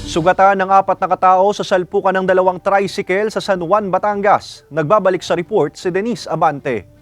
Sugatan ng 4 na katao sa salpukan ng 2 tricycle sa San Juan, Batangas. Nagbabalik sa report si Denise Abante.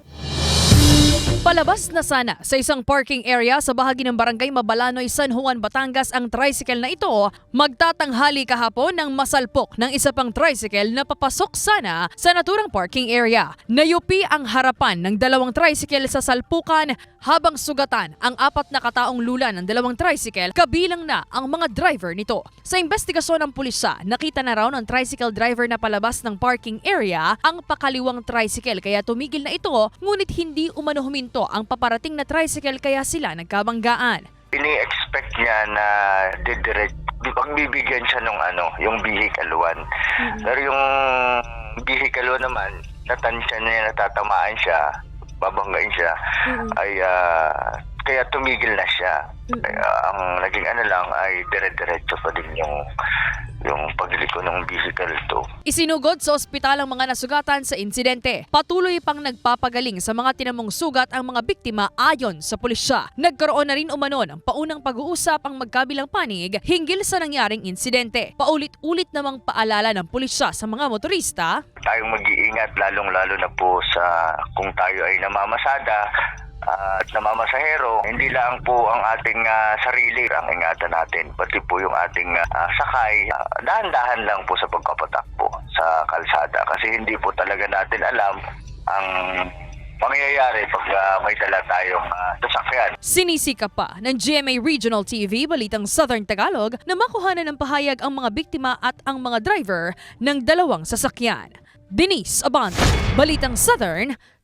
Palabas na sana sa isang parking area sa bahagi ng Barangay Mabalanoy, San Juan, Batangas ang tricycle na ito, magtatanghali kahapon ng masalpok ng isa pang tricycle na papasok sana sa naturang parking area. Nayupi ang harapan ng 2 tricycle sa salpukan habang sugatan ang 4 na kataong lula ng 2 tricycle, kabilang na ang mga driver nito. Sa investigasyon ng pulisya, nakita na raw ng tricycle driver na palabas ng parking area ang pakaliwang tricycle kaya tumigil na ito, ngunit hindi umano huminto ang paparating na tricycle kaya sila nagkabanggaan. Ini-expect niya na pagbibigyan siya ng yung vehicle 1. Pero yung vehicle 1 naman, natansya niya, natatamaan siya, babanggain siya, ay kaya tumigil na siya. Ang naging lang ay dire-diretso pa din yung pagliliko ng vehicle to. Isinugod sa ospital ang mga nasugatan sa insidente. Patuloy pang nagpapagaling sa mga tinamong sugat ang mga biktima ayon sa pulisya. Nagkaroon na rin umano ng paunang pag-uusap ang magkabilang panig hinggil sa nangyaring insidente. Paulit-ulit namang paalala ng pulisya sa mga motorista. Tayong mag-iingat lalong-lalo na po sa kung tayo ay namamasada at namamasahero, hindi lang po ang ating sarili ang ingatan natin, pati po yung ating sakay. Dahan-dahan lang po sa pagpapatakbo sa kalsada kasi hindi po talaga natin alam ang mangyayari pag may dala tayong sasakyan. Sinisika pa ng GMA Regional TV Balitang Southern Tagalog na makuhanan ng pahayag ang mga biktima at ang mga driver ng 2 sasakyan. Denise Abante, Balitang Southern Tagalog.